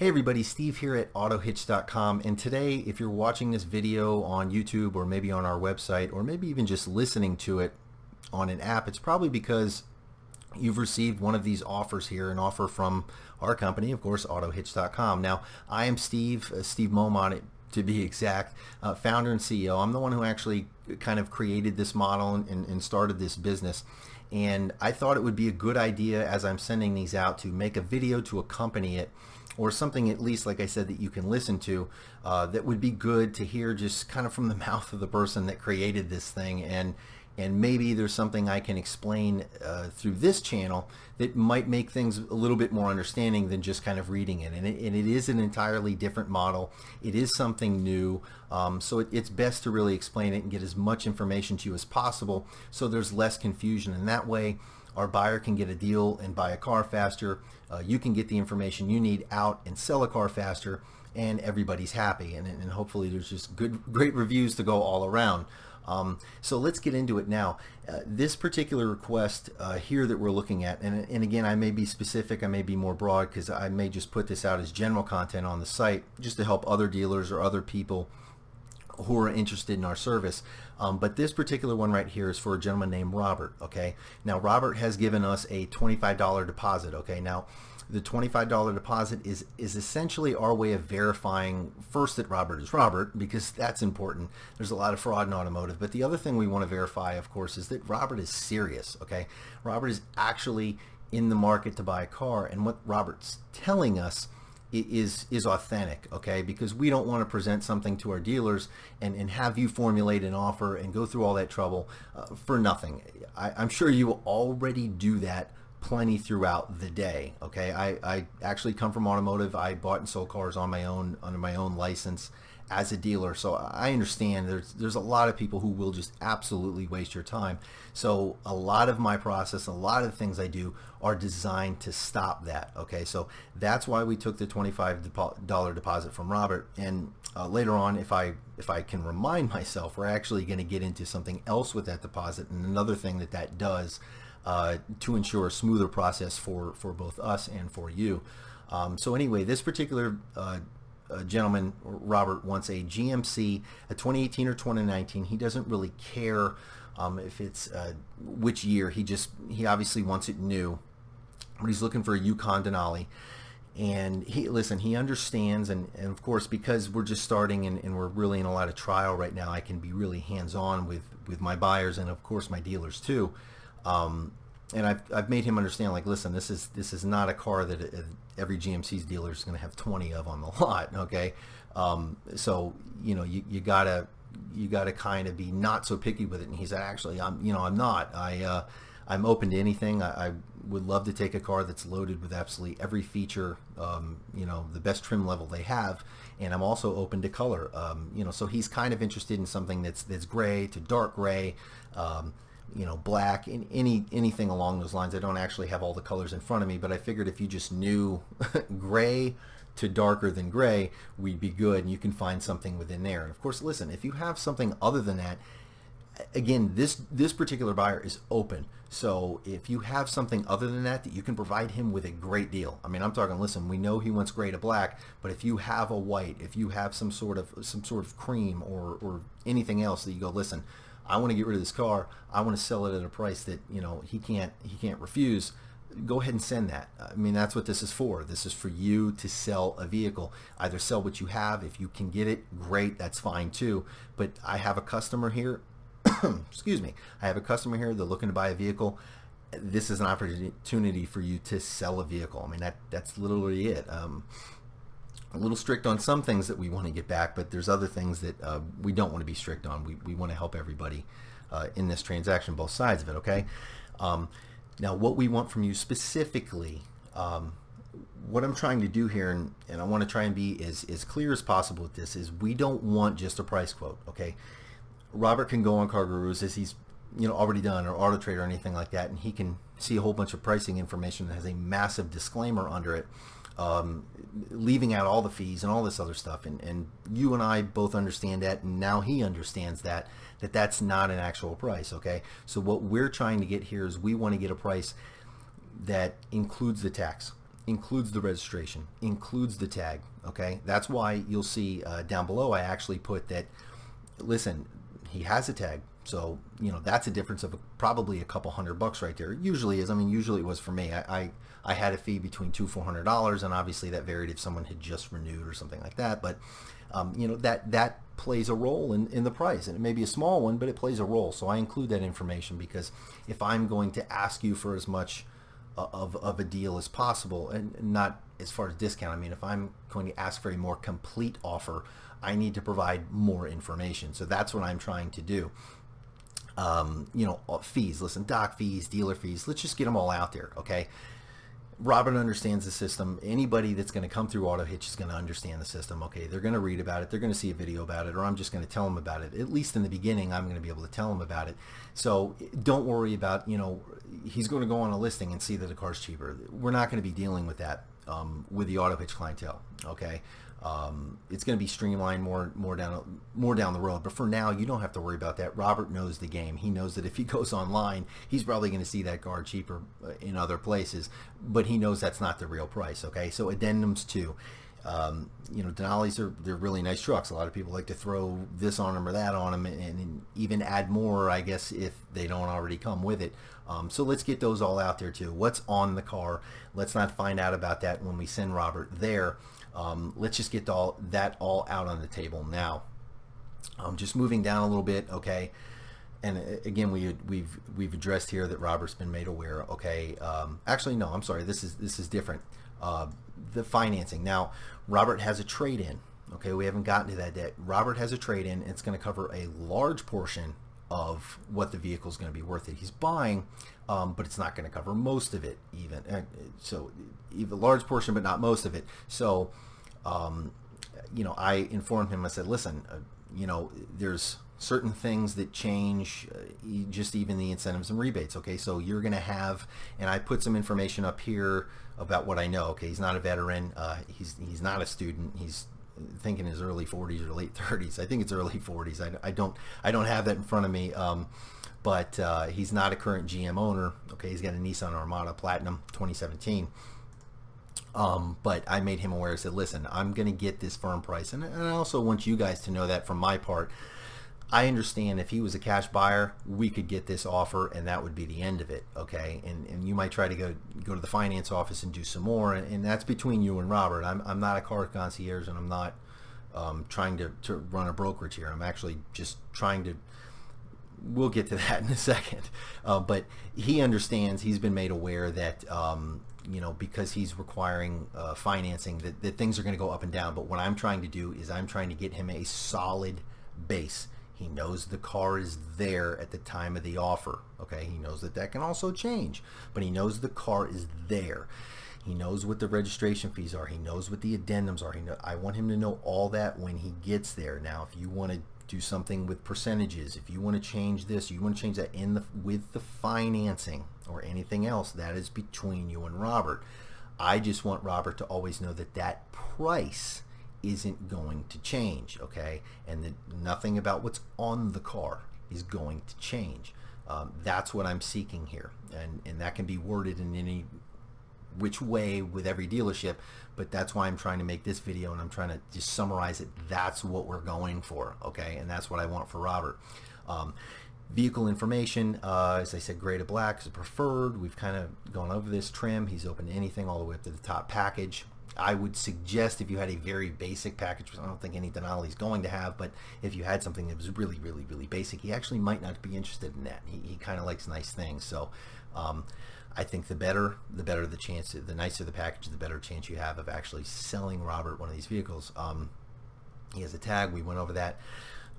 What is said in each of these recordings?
Hey everybody, Steve here at Autohitch.com, and today if you're watching this video on YouTube or maybe on our website or maybe even just listening to it on an app, it's probably because you've received one of these offers here, an offer from our company, of course, Autohitch.com. Now, I am Steve Momont to be exact, founder and CEO. I'm the one who actually kind of created this model and started this business. And I thought it would be a good idea as I'm sending these out to make a video to accompany it, or something at least, like I said, that you can listen to, that would be good to hear just kind of from the mouth of the person that created this thing. And maybe there's something I can explain through this channel that might make things a little bit more understanding than just kind of reading it. And it is an entirely different model. It is something new. So it's best to really explain it and get as much information to you as possible so there's less confusion. And that way, our buyer can get a deal and buy a car faster. You can get the information you need out and sell a car faster, and everybody's happy. And hopefully there's just great reviews to go all around. So let's get into it now. This particular request here that we're looking at, and again, I may be specific, I may be more broad, because I may just put this out as general content on the site just to help other dealers or other people who are interested in our service. But this particular one right here is for a gentleman named Robert. Okay, now Robert has given us a $25 deposit. Okay, now the $25 deposit is essentially our way of verifying first that Robert is Robert, because that's important. There's a lot of fraud in automotive, but the other thing we want to verify, of course, is that Robert is serious. Okay, Robert is actually in the market to buy a car, and what Robert's telling us is authentic. Okay, because we don't want to present something to our dealers and have you formulate an offer and go through all that trouble for nothing. I'm sure you already do that plenty throughout the day. Okay, I actually come from automotive. I bought and sold cars on my own, under my own license as a dealer, so I understand there's a lot of people who will just absolutely waste your time. So a lot of my process, a lot of the things I do are designed to stop that. Okay, so that's why we took the $25 deposit from Robert. And later on, if I can remind myself, we're actually going to get into something else with that deposit and another thing that does to ensure a smoother process for both us and for you. So anyway, this particular gentleman, Robert, wants a GMC, a 2018 or 2019. He doesn't really care if it's which year. He obviously wants it new, but he's looking for a Yukon Denali. And he understands, and of course, because we're just starting and we're really in a lot of trial right now, I can be really hands-on with my buyers and of course my dealers too. And I've made him understand, like, listen, this is not a car that every GMC's dealer is going to have 20 of on the lot. Okay, so you know you gotta kind of be not so picky with it. And he said, actually, I'm not. I'm open to anything. I would love to take a car that's loaded with absolutely every feature, the best trim level they have, and I'm also open to color. So he's kind of interested in something that's gray to dark gray. Black, and anything along those lines. I don't actually have all the colors in front of me, but I figured if you just knew gray to darker than gray, we'd be good, and you can find something within there. And of course, listen, if you have something other than that, again, this particular buyer is open. So if you have something other than that you can provide him with a great deal. I mean, I'm talking, listen, we know he wants gray to black, but if you have a white, if you have some sort of cream or anything else that you go, listen, I want to get rid of this car, I want to sell it at a price that he can't refuse, go ahead and send that. I mean, that's what this is for. This is for you to sell a vehicle. Either sell what you have. If you can get it, great, that's fine too. But I have a customer here excuse me, I have a customer here, they're looking to buy a vehicle. This is an opportunity for you to sell a vehicle. I mean, that's literally it. A little strict on some things that we want to get back, but there's other things that we don't want to be strict on. We want to help everybody in this transaction, both sides of it. Okay. Now, what we want from you specifically, what I'm trying to do here, and I want to try and be as clear as possible with this, is we don't want just a price quote. Okay. Robert can go on Car Gurus, as he's already done, or Auto Trader or anything like that, and he can see a whole bunch of pricing information that has a massive disclaimer under it, leaving out all the fees and all this other stuff, and you and I both understand that, and now he understands that's not an actual price. Okay, so what we're trying to get here is we want to get a price that includes the tax. includes the registration, includes the tag. Okay, that's why you'll see down below I actually put that, listen, he has a tag, so that's a difference of probably a couple $100 right there. Usually is. I mean, usually it was for me. I had a fee between $200-$400, and obviously that varied if someone had just renewed or something like that. But that plays a role in the price, and it may be a small one, but it plays a role. So I include that information because if I'm going to ask you for as much of a deal as possible, and not as far as discount, I mean, if I'm going to ask for a more complete offer, I need to provide more information. So that's what I'm trying to do. Fees, listen, doc fees, dealer fees, let's just get them all out there. Okay. Robert understands the system. Anybody that's going to come through Autohitch is going to understand the system. Okay, they're going to read about it, they're going to see a video about it, or I'm just going to tell them about it. At least in the beginning, I'm going to be able to tell them about it. So don't worry about, he's going to go on a listing and see that the car's cheaper. We're not going to be dealing with that with the Autohitch clientele. Okay, it's going to be streamlined more down the road. But for now, you don't have to worry about that. Robert knows the game. He knows that if he goes online, he's probably going to see that car cheaper in other places, but he knows that's not the real price. Okay, so addendums too. Denali's they're really nice trucks. A lot of people like to throw this on them or that on them, and even add more, I guess, if they don't already come with it. So let's get those all out there too. What's on the car? Let's not find out about that when we send Robert there. Let's just get that all out on the table now. Just moving down a little bit, okay. And again, we've addressed here that Robert's been made aware. Okay. Actually, no, I'm sorry. This is different. The financing. Now, Robert has a trade-in. Okay, we haven't gotten to that yet. Robert has a trade-in. It's going to cover a large portion of what the vehicle is going to be worth that he's buying, but it's not going to cover most of it even. So even a large portion, but not most of it. So, I informed him. I said, listen, there's certain things that change, just even the incentives and rebates. Okay, so you're going to have, and I put some information up here about what I know. Okay, he's not a veteran. He's not a student. He's thinking his early 40s or late 30s. I think it's early 40s. I don't have that in front of me. But he's not a current GM owner. Okay, he's got a Nissan Armada Platinum 2017. But I made him aware. I said, listen, I'm going to get this firm price, and I also want you guys to know that from my part. I understand if he was a cash buyer, we could get this offer and that would be the end of it. Okay, and you might try to go to the finance office and do some more, and that's between you and Robert. I'm not a car concierge, and I'm not trying to run a brokerage here. I'm actually just trying to, we'll get to that in a second. But he understands, he's been made aware that because he's requiring financing, that things are going to go up and down. But what I'm trying to do is I'm trying to get him a solid base. He knows the car is there at the time of the offer. Okay, he knows that can also change, but he knows the car is there. He knows what the registration fees are. He knows what the addendums are. I want him to know all that when he gets there. Now, if you want to do something with percentages, if you want to change this, you want to change that with the financing or anything else, that is between you and Robert. I just want Robert to always know that price isn't going to change, okay? And that nothing about what's on the car is going to change. That's what I'm seeking here, and that can be worded in any which way with every dealership, but that's why I'm trying to make this video, and I'm trying to just summarize it. That's what we're going for, okay? And that's what I want for Robert. Vehicle information, as I said, gray to black is preferred. We've kind of gone over this. Trim, he's open to anything all the way up to the top package. I would suggest if you had a very basic package, which I don't think any Denali is going to have, but if you had something that was really, really, really basic, he actually might not be interested in that. He kind of likes nice things. So I think the better the chance, the nicer the package, the better chance you have of actually selling Robert one of these vehicles. He has a tag. We went over that.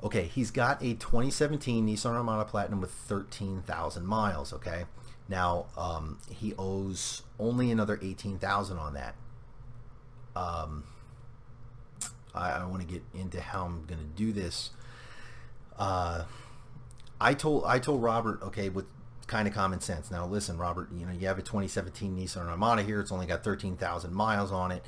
Okay, he's got a 2017 Nissan Armada Platinum with 13,000 miles. Okay, now he owes only another 18,000 on that. I want to get into how I'm going to do this. I told Robert, okay, with kind of common sense. Now listen, Robert, you have a 2017 Nissan Armada here. It's only got 13,000 miles on it.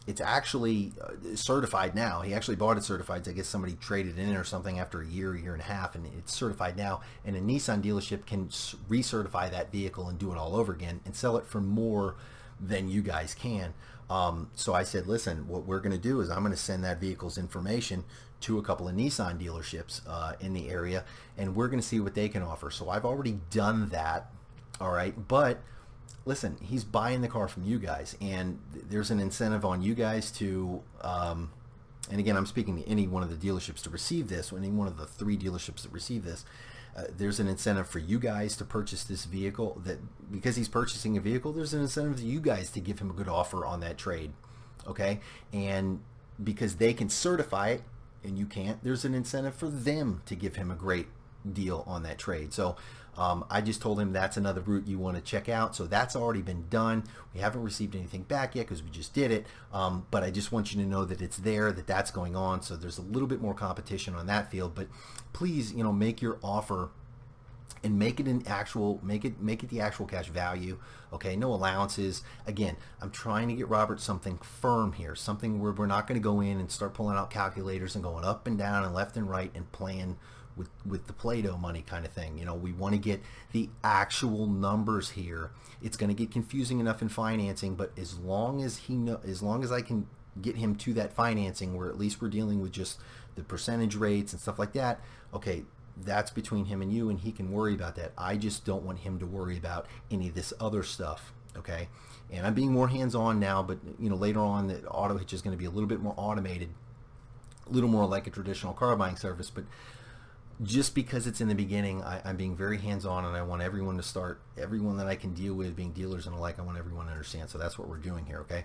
It's actually certified now. He actually bought it certified. I guess somebody traded it in or something after a year and a half, and it's certified now. And a Nissan dealership can recertify that vehicle and do it all over again and sell it for more than you guys can. So I said, listen, what we're going to do is I'm going to send that vehicle's information to a couple of Nissan dealerships in the area, and we're going to see what they can offer. So I've already done that. All right. But listen, he's buying the car from you guys, and there's an incentive on you guys to, and again, I'm speaking to any one of the dealerships to receive this, any one of the 3 dealerships that receive this. There's an incentive for you guys to purchase this vehicle. That because he's purchasing a vehicle, there's an incentive to you guys to give him a good offer on that trade. Okay. And because they can certify it and you can't, there's an incentive for them to give him a great deal on that trade. So I just told him that's another route you want to check out. So that's already been done. We haven't received anything back yet because we just did it. But I just want you to know that it's there, that that's going on. So there's a little bit more competition on that field. But please, make your offer and make it make it the actual cash value. Okay, no allowances. Again, I'm trying to get Robert something firm here, something where we're not going to go in and start pulling out calculators and going up and down and left and right and playing with the Play-Doh money kind of thing. We want to get the actual numbers here. It's going to get confusing enough in financing, but as long as I can get him to that financing where at least we're dealing with just the percentage rates and stuff like that, okay, that's between him and you, and he can worry about that. I just don't want him to worry about any of this other stuff. Okay, and I'm being more hands-on now, but later on the Autohitch is going to be a little bit more automated, a little more like a traditional car buying service. But just because it's in the beginning, I'm being very hands-on, and I want everyone that I can deal with, being dealers and the like, I want everyone to understand. So that's what we're doing here. Okay,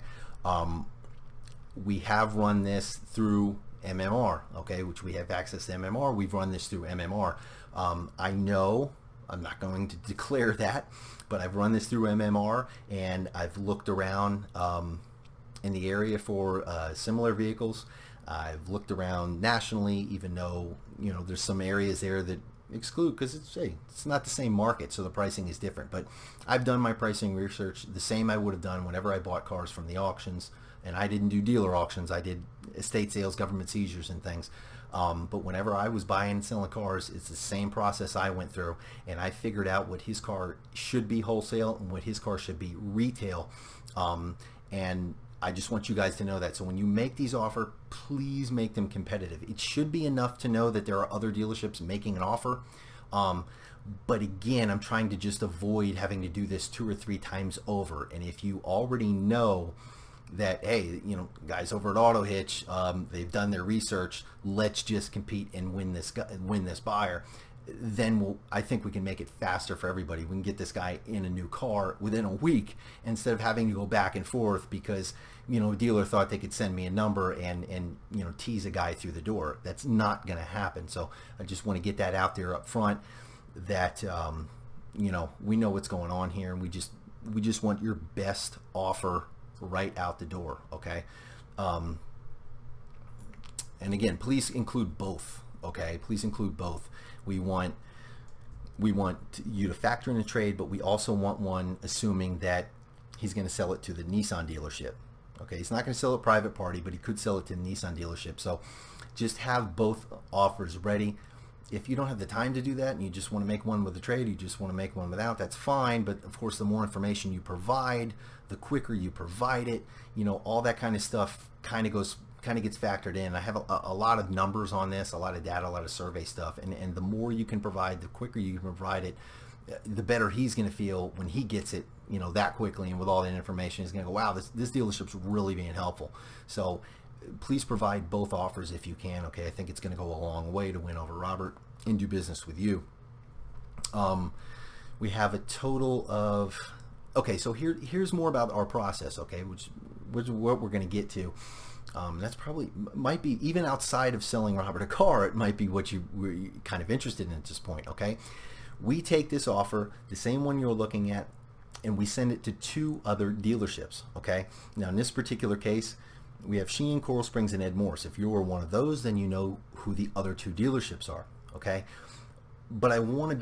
we have run this through MMR, okay, which we have access to MMR. We've run this through MMR. I know I'm not going to declare that, but I've run this through MMR, and I've looked around in the area for similar vehicles. I've looked around nationally, even though there's some areas there that exclude because it's not the same market, so the pricing is different. But I've done my pricing research the same I would have done whenever I bought cars from the auctions. And I didn't do dealer auctions. I did estate sales, government seizures, and things. But whenever I was buying and selling cars, it's the same process I went through. And I figured out what his car should be wholesale and what his car should be retail. And I just want you guys to know that. So when you make these offers, please make them competitive. It should be enough to know that there are other dealerships making an offer. But again, I'm trying to just avoid having to do this 2 or 3 times over. And if you already know that, hey, guys over at Autohitch, they've done their research, let's just compete and win this buyer, then I think we can make it faster for everybody. We can get this guy in a new car within a week instead of having to go back and forth because a dealer thought they could send me a number and tease a guy through the door. That's not going to happen. So I just want to get that out there up front that we know what's going on here, and we just want your best offer right out the door. Okay, and again, please include both. Okay, please include both. We want you to factor in a trade, but we also want one assuming that he's going to sell it to the Nissan dealership. Okay, he's not going to sell it private party, but he could sell it to the Nissan dealership. So just have both offers ready. If you don't have the time to do that and you just want to make one with a trade, you just want to make one without, that's fine. But of course, the more information you provide, the quicker you provide it, all that kind of stuff kind of gets factored in. I have a lot of numbers on this, a lot of data, a lot of survey stuff. And the more you can provide, the quicker you can provide it, the better he's going to feel when he gets it, that quickly. And with all that information, he's going to go, wow, this dealership's really being helpful. So please provide both offers if you can. Okay, I think it's going to go a long way to win over Robert and do business with you. We have a total of, okay, so here's more about our process, okay, which what we're going to get to. That's probably might be even outside of selling Robert a car. It might be what we're kind of interested in at this point. Okay, we take this offer, the same one you're looking at, and we send it to 2 other dealerships. Okay, now in this particular case, we have Sheehan, Coral Springs, and Ed Morse. If you were one of those, then you know who the other 2 dealerships are. Okay, but I want to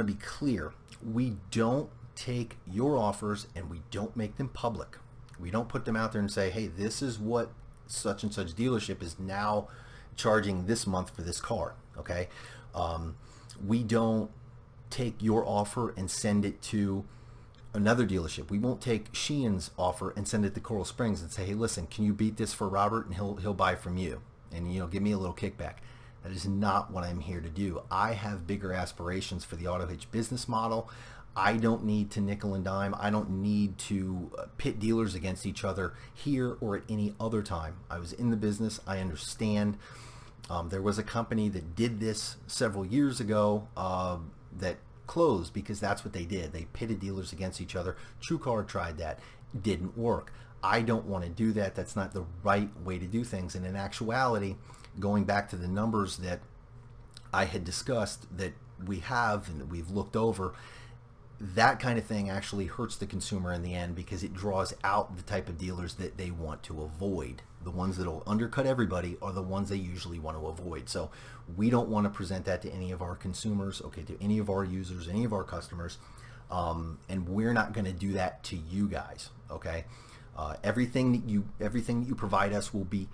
be clear. We don't take your offers and we don't make them public. We don't put them out there and say, hey, this is what such and such dealership is now charging this month for this car. Okay, we don't take your offer and send it to another dealership. We won't take Sheehan's offer and send it to Coral Springs and say, hey, listen, can you beat this for Robert, and he'll buy from you, and give me a little kickback. That is not what I'm here to do. I have bigger aspirations for the Autohitch business model. I don't need to nickel and dime. I don't need to pit dealers against each other here or at any other time. I was in the business. I understand. There was a company that did this several years ago that closed because that's what they did. They pitted dealers against each other. TrueCar tried that. Didn't work. I don't want to do that. That's not the right way to do things. And in actuality, going back to the numbers that I had discussed that we have and that we've looked over, that kind of thing actually hurts the consumer in the end because it draws out the type of dealers that they want to avoid. The ones that will undercut everybody are the ones they usually want to avoid. So we don't want to present that to any of our consumers, okay, to any of our users, any of our customers, and we're not going to do that to you guys, okay? Everything that you provide us will be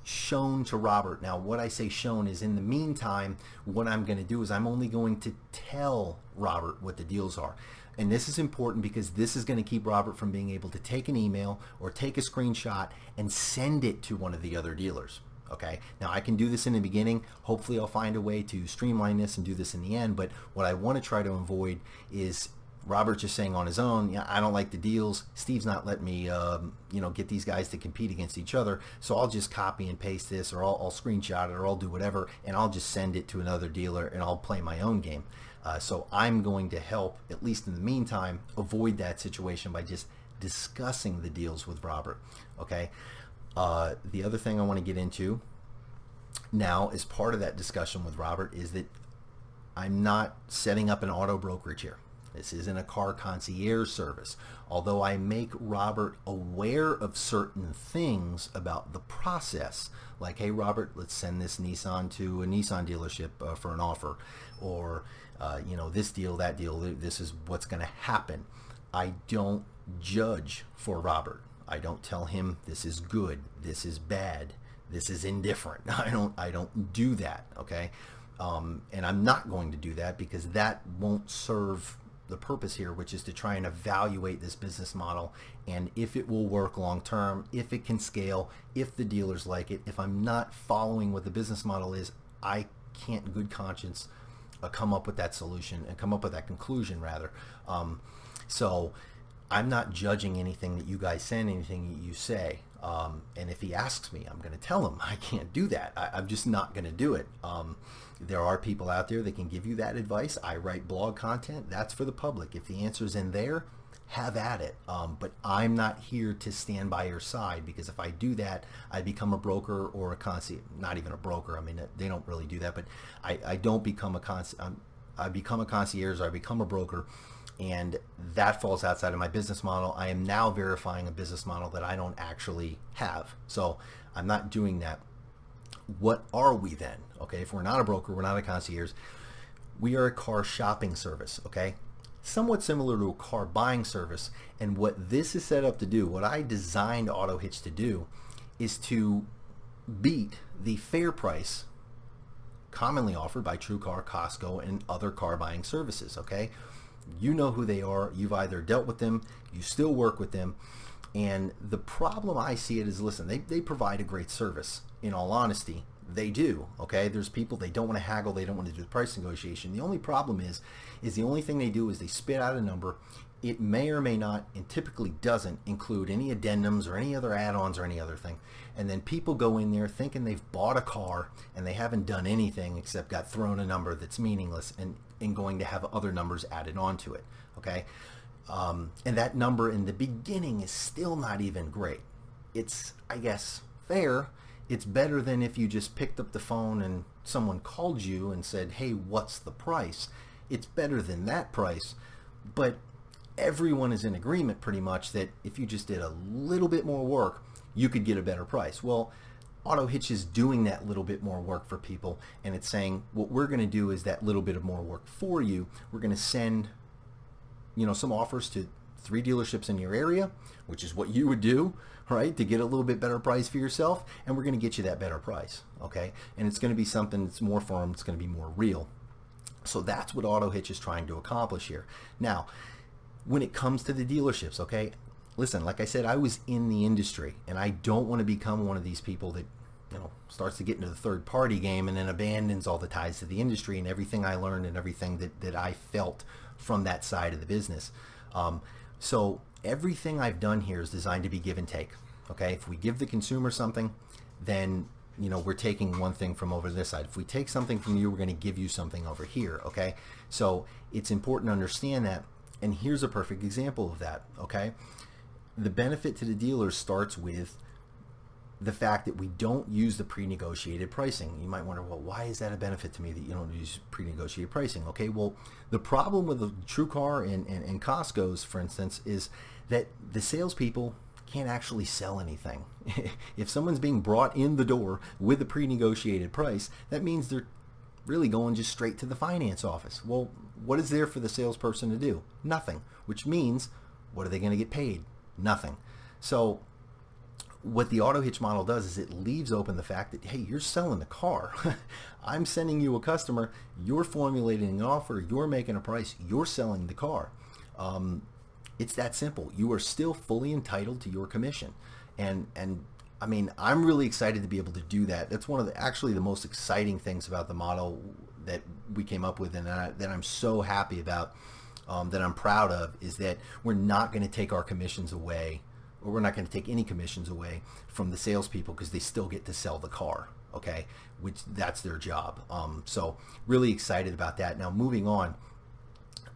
shown to Robert. Now, what I say shown is, in the meantime, what I'm going to do is I'm only going to tell Robert what the deals are. And this is important because this is going to keep Robert from being able to take an email or take a screenshot and send it to one of the other dealers. Okay, now I can do this in the beginning. Hopefully I'll find a way to streamline this and do this in the end, but what I want to try to avoid is Robert just saying on his own, yeah, I don't like the deals. Steve's not letting me, get these guys to compete against each other. So I'll just copy and paste this, or I'll screenshot it, or I'll do whatever, and I'll just send it to another dealer, and I'll play my own game. So I'm going to help, at least in the meantime, avoid that situation by just discussing the deals with Robert. Okay. The other thing I want to get into now, as part of that discussion with Robert, is that I'm not setting up an auto brokerage here. This isn't a car concierge service. Although I make Robert aware of certain things about the process, like, hey, Robert, let's send this Nissan to a Nissan dealership for an offer, or this deal, that deal, this is what's going to happen. I don't judge for Robert. I don't tell him this is good, this is bad, this is indifferent. I don't do that, okay? And I'm not going to do that because that won't serve the purpose here, which is to try and evaluate this business model and if it will work long term, if it can scale, if the dealers like it. If I'm not following what the business model is, I can't in good conscience come up with that solution and come up with that conclusion, rather. So I'm not judging anything that you guys send, anything that you say. And if he asks me, I'm going to tell him I can't do that. I'm just not going to do it. There are people out there that can give you that advice. I write blog content. That's for the public. If the answer's in there, have at it. But I'm not here to stand by your side, because if I do that, I become a broker or a concierge. Not even a broker. I mean, they don't really do that. But I don't become a I become a concierge, or I become a broker, and that falls outside of my business model. I am now verifying a business model that I don't actually have. So I'm not doing that. What are we then? Okay, if we're not a broker, we're not a concierge, we are a car shopping service, okay? Somewhat similar to a car buying service. And what this is set up to do, what I designed Autohitch to do, is to beat the fair price commonly offered by TrueCar, Costco, and other car buying services, okay? You know who they are. You've either dealt with them, you still work with them. And the problem I see it is, listen, they provide a great service. In all honesty, they do, okay? There's people, they don't want to haggle, they don't want to do the price negotiation. The only problem is the only thing they do is they spit out a number. It may or may not, and typically doesn't, include any addendums or any other add-ons or any other thing. And then people go in there thinking they've bought a car and they haven't done anything except got thrown a number that's meaningless and going to have other numbers added onto it, okay? And that number in the beginning is still not even great. It's, I guess, fair. It's better than if you just picked up the phone and someone called you and said, hey, what's the price? It's better than that price, but everyone is in agreement pretty much that if you just did a little bit more work, you could get a better price. Well, Autohitch is doing that little bit more work for people, and it's saying what we're going to do is that little bit of more work for you. We're going to send some offers to 3 dealerships in your area, which is what you would do, right, to get a little bit better price for yourself, and we're going to get you that better price, okay? And it's going to be something that's more firm, it's going to be more real. So that's what Autohitch is trying to accomplish here. Now, when it comes to the dealerships, okay, listen, like I said, I was in the industry, and I don't want to become one of these people that, starts to get into the third party game and then abandons all the ties to the industry and everything I learned and everything that I felt from that side of the business. So everything I've done here is designed to be give and take. Okay, if we give the consumer something, then we're taking one thing from over this side. If we take something from you, we're going to give you something over here. Okay, so it's important to understand that. And here's a perfect example of that. Okay, the benefit to the dealer starts with the fact that we don't use the pre-negotiated pricing. You might wonder, well, why is that a benefit to me that you don't use pre-negotiated pricing? Okay, well, the problem with the TrueCar and Costco's, for instance, is that the salespeople can't actually sell anything. If someone's being brought in the door with a pre-negotiated price, that means they're really going just straight to the finance office. Well, what is there for the salesperson to do? Nothing, which means what are they going to get paid? Nothing. So what the Autohitch model does is it leaves open the fact that, hey, you're selling the car. I'm sending you a customer. You're formulating an offer. You're making a price. You're selling the car. It's that simple. You are still fully entitled to your commission. And I mean, I'm really excited to be able to do that. That's one of actually the most exciting things about the model that we came up with and that I'm so happy about, that I'm proud of, is that we're not going to take our commissions away, or we're not going to take any commissions away from the salespeople, because they still get to sell the car, okay? Which that's their job. So really excited about that. Now moving on,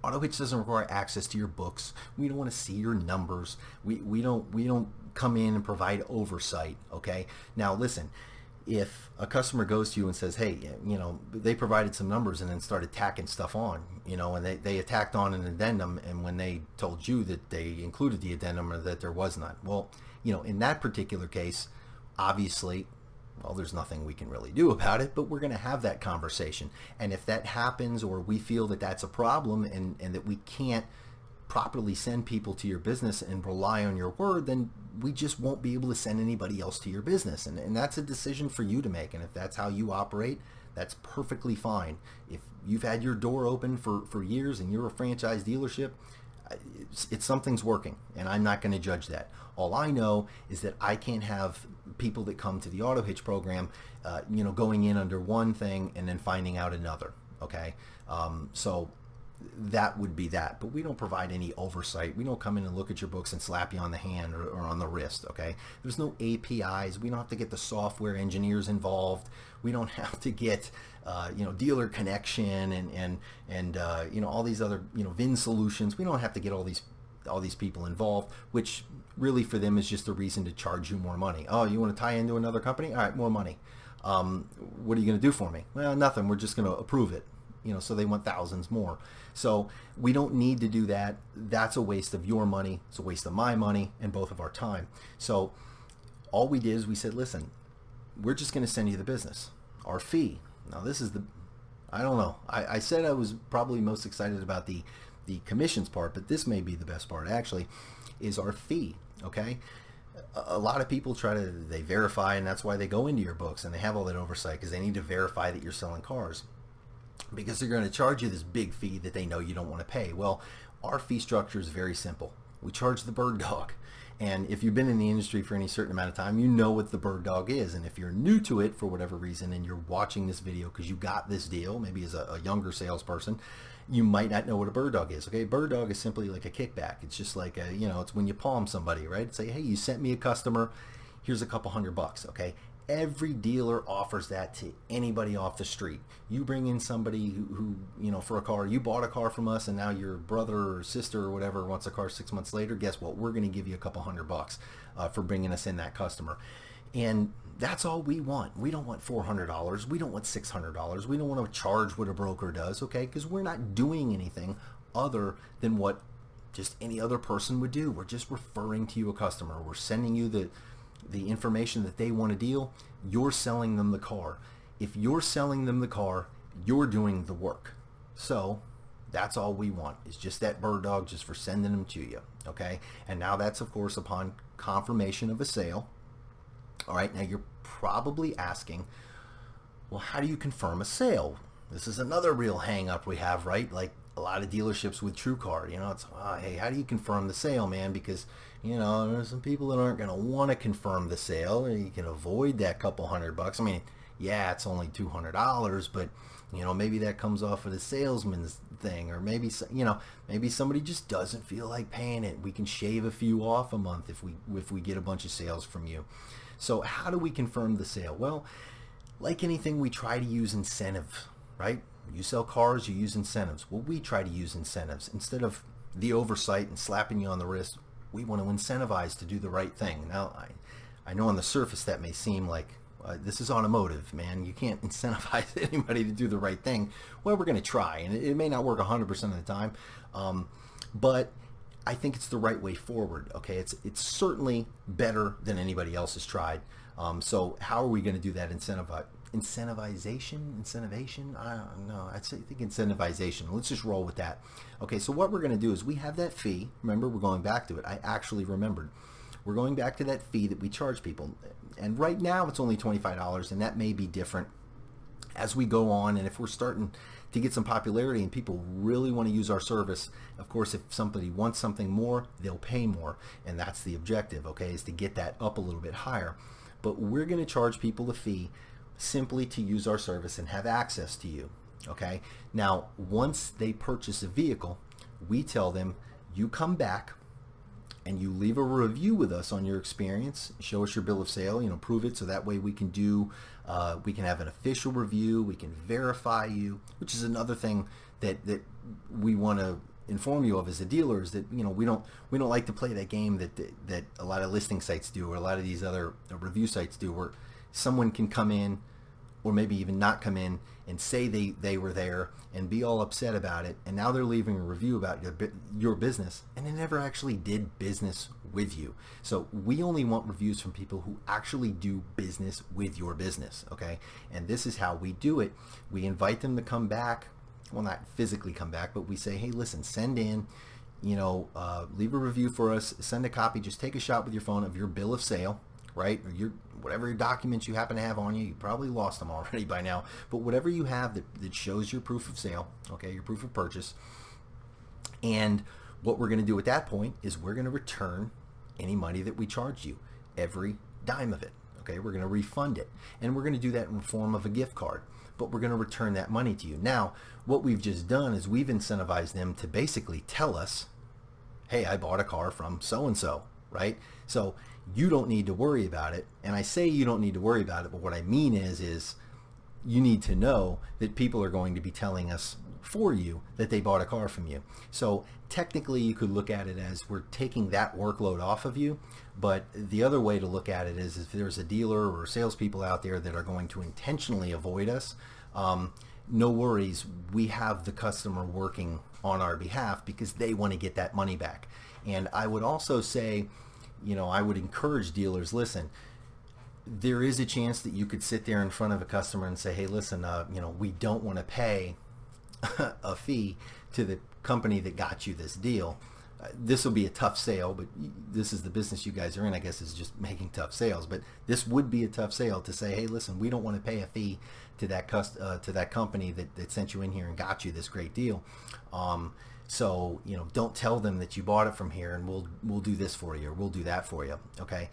Autohitch doesn't require access to your books. We don't want to see your numbers. We don't come in and provide oversight, okay? Now listen, if a customer goes to you and says, hey, they provided some numbers and then started tacking stuff on, and they attacked on an addendum, and when they told you that they included the addendum or that there was none, well, in that particular case, obviously, well, there's nothing we can really do about it, but we're going to have that conversation. And if that happens, or we feel that that's a problem and that we can't properly send people to your business and rely on your word, then we just won't be able to send anybody else to your business. And that's a decision for you to make. And if that's how you operate, that's perfectly fine. If you've had your door open for years and you're a franchise dealership, it's something's working, and I'm not going to judge that. All I know is that I can't have people that come to the Autohitch program, going in under one thing and then finding out another. Okay, so that would be that. But we don't provide any oversight. We don't come in and look at your books and slap you on the hand or on the wrist. Okay, there's no APIs. We don't have to get the software engineers involved. We don't have to get dealer connection and all these other VIN solutions. We don't have to get all these people involved, which really for them is just a reason to charge you more money. Oh, you want to tie into another company? All right, more money. What are you going to do for me? Well, nothing. We're just going to approve it. So they want thousands more. So we don't need to do that. That's a waste of your money. It's a waste of my money and both of our time. So all we did is we said, listen, we're just going to send you the business. Our fee. Now this is I don't know. I said I was probably most excited about the commissions part, but this may be the best part actually, is our fee. Okay. A lot of people they verify, and that's why they go into your books and they have all that oversight, because they need to verify that you're selling cars, because they're going to charge you this big fee that they know you don't want to pay. Well, our fee structure is very simple. We charge the bird dog. And if you've been in the industry for any certain amount of time, you know what the bird dog is. And if you're new to it for whatever reason and you're watching this video because you got this deal, maybe as a younger salesperson, you might not know what a bird dog is. Okay, bird dog is simply like a kickback. It's just like it's when you palm somebody, right? Say, hey, you sent me a customer, here's a couple $100. Okay, every dealer offers that to anybody off the street. You bring in somebody who for a car, you bought a car from us, and now your brother or sister or whatever wants a car 6 months later. Guess what? We're going to give you a couple $100 for bringing us in that customer. And that's all we want. We don't want $400. We don't want $600. We don't want to charge what a broker does, okay? Because we're not doing anything other than what just any other person would do. We're just referring to you a customer. We're sending you the information that they want to deal. You're selling them the car. If you're selling them the car, you're doing the work. So that's all we want, is just that bird dog just for sending them to you, okay? And now that's, of course, upon confirmation of a sale. All right, now you're probably asking, well, how do you confirm a sale? This is another real hang up we have, right? Like, a lot of dealerships with TrueCar, it's, hey, how do you confirm the sale, man? Because, there's some people that aren't going to want to confirm the sale, and you can avoid that couple $100. I mean, yeah, it's only $200, but, maybe that comes off of the salesman's thing, or maybe, maybe somebody just doesn't feel like paying it. We can shave a few off a month if we get a bunch of sales from you. So how do we confirm the sale? Well, like anything, we try to use incentives, right? You sell cars, you use incentives. Well, we try to use incentives. Instead of the oversight and slapping you on the wrist, we want to incentivize to do the right thing. Now, I know on the surface that may seem like this is automotive, man. You can't incentivize anybody to do the right thing. Well, we're going to try, and it may not work 100% of the time, but I think it's the right way forward. Okay, it's certainly better than anybody else has tried. So how are we going to do that incentivization? I don't know. I think incentivization. Let's just roll with that. Okay, so what we're going to do is we have that fee. Remember, we're going back to it. I actually remembered. We're going back to that fee that we charge people. And right now it's only $25, and that may be different as we go on. And if we're starting to get some popularity and people really want to use our service, of course, if somebody wants something more, they'll pay more. And that's the objective, okay, is to get that up a little bit higher. But we're going to charge people a fee simply to use our service and have access to you, okay? Now, once they purchase a vehicle, we tell them, you come back and you leave a review with us on your experience, show us your bill of sale, prove it, so that way we can we can have an official review, we can verify you, which is another thing that we want to inform you of as a dealer, is that we don't like to play that game that a lot of listing sites do, or a lot of these other review sites do, where someone can come in, or maybe even not come in, and say they were there and be all upset about it, and now they're leaving a review about your business, and they never actually did business with you. So we only want reviews from people who actually do business with your business, okay? And this is how we do it. We invite them to come back. Well, not physically come back, but we say, hey, listen, send in, leave a review for us, send a copy, just take a shot with your phone of your bill of sale, right? Or whatever documents you happen to have on you. You probably lost them already by now, but whatever you have that shows your proof of sale, okay, your proof of purchase. And what we're going to do at that point is we're going to return any money that we charged you, every dime of it, okay? We're going to refund it, and we're going to do that in the form of a gift card, but we're going to return that money to you. Now, what we've just done is we've incentivized them to basically tell us, hey, I bought a car from so-and-so, right? So you don't need to worry about it. And I say you don't need to worry about it, but what I mean is you need to know that people are going to be telling us for you that they bought a car from you. So technically you could look at it as we're taking that workload off of you, but the other way to look at it is if there's a dealer or salespeople out there that are going to intentionally avoid us, no worries, we have the customer working on our behalf because they want to get that money back. And I would also say, I would encourage dealers, listen, there is a chance that you could sit there in front of a customer and say, hey, listen, we don't want to pay a fee to the company that got you this deal. This will be a tough sale, but this is the business you guys are in, I guess, is just making tough sales. But this would be a tough sale to say, hey, listen, we don't want to pay a fee to that company that sent you in here and got you this great deal. So, don't tell them that you bought it from here and we'll do this for you, or we'll do that for you, okay?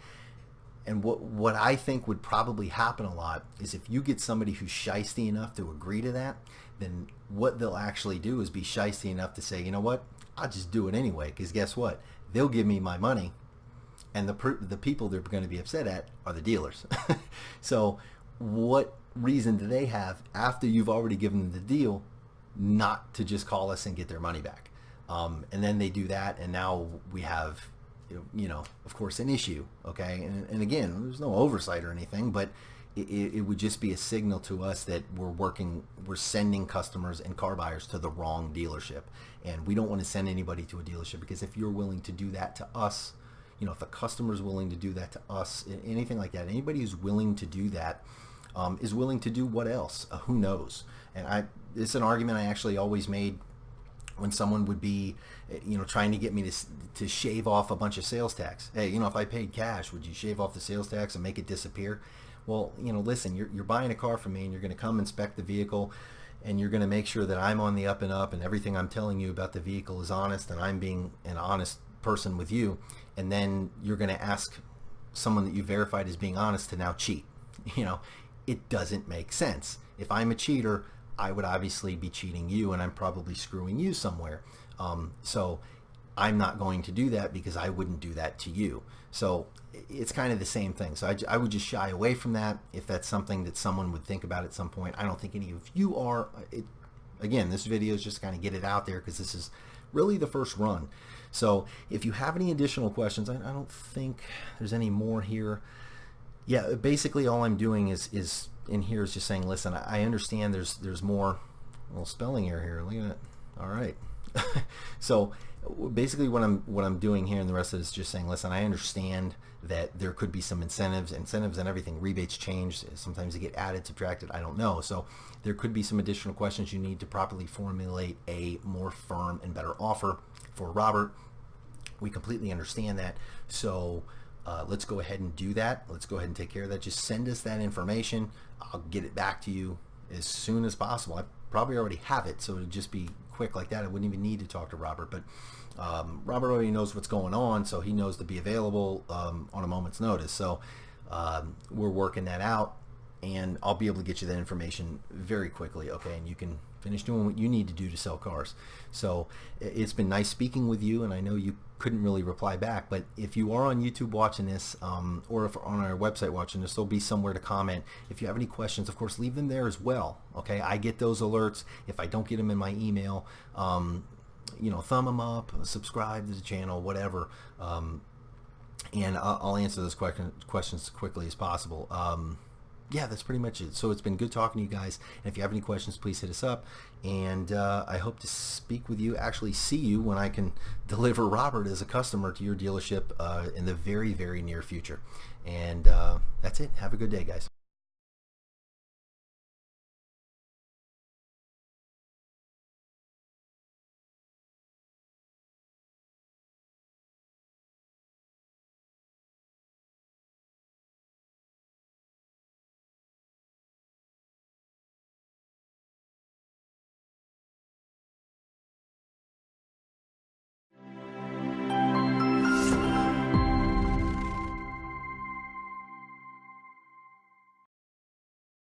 And what I think would probably happen a lot is if you get somebody who's shysty enough to agree to that, then what they'll actually do is be shysty enough to say, you know what, I'll just do it anyway, because guess what? They'll give me my money, and the people they're going to be upset at are the dealers. So what reason do they have, after you've already given them the deal, not to just call us and get their money back? And then they do that, and now we have, of course, an issue, okay? And again, there's no oversight or anything, but it would just be a signal to us that we're sending customers and car buyers to the wrong dealership. And we don't want to send anybody to a dealership, because if you're willing to do that to us, if a customer's willing to do that to us, anything like that, anybody who's willing to do that is willing to do what else? Who knows? And it's an argument I actually always made when someone would be, trying to get me to shave off a bunch of sales tax. Hey, if I paid cash, would you shave off the sales tax and make it disappear? Well, listen, you're buying a car from me, and you're going to come inspect the vehicle, and you're going to make sure that I'm on the up and up and everything I'm telling you about the vehicle is honest and I'm being an honest person with you, and then you're going to ask someone that you verified as being honest to now cheat. It doesn't make sense. If I'm a cheater, I would obviously be cheating you, and I'm probably screwing you somewhere. So I'm not going to do that because I wouldn't do that to you. So it's kind of the same thing. So I would just shy away from that if that's something that someone would think about at some point. I don't think any of you are. Again, this video is just kind of get it out there because this is really the first run. So if you have any additional questions, I don't think there's any more here. Yeah, basically all I'm doing is in here is just saying, listen, I understand there's more. Little spelling error here. Look at it. All right. So basically what I'm doing here and the rest of it is just saying, listen, I understand that there could be some incentives and everything. Rebates change. Sometimes they get added, subtracted. I don't know. So there could be some additional questions you need to properly formulate a more firm and better offer for Robert. We completely understand that. So let's go ahead and do that. Let's go ahead and take care of that. Just send us that information. I'll get it back to you as soon as possible. I probably already have it, so it'd just be quick like that. I wouldn't even need to talk to Robert, but Robert already knows what's going on, so he knows to be available on a moment's notice. So we're working that out, and I'll be able to get you that information very quickly, okay? And you can finish doing what you need to do to sell cars. So it's been nice speaking with you, and I know you couldn't really reply back, but if you are on YouTube watching this, or if on our website watching this, there'll be somewhere to comment. If you have any questions, of course, leave them there as well, okay? I get those alerts. If I don't get them in my email, thumb them up, subscribe to the channel, whatever, and I'll answer those questions as quickly as possible. Yeah, that's pretty much it. So it's been good talking to you guys. And if you have any questions, please hit us up. And I hope to speak with you, actually see you when I can deliver Robert as a customer to your dealership in the very, very near future. And that's it. Have a good day, guys.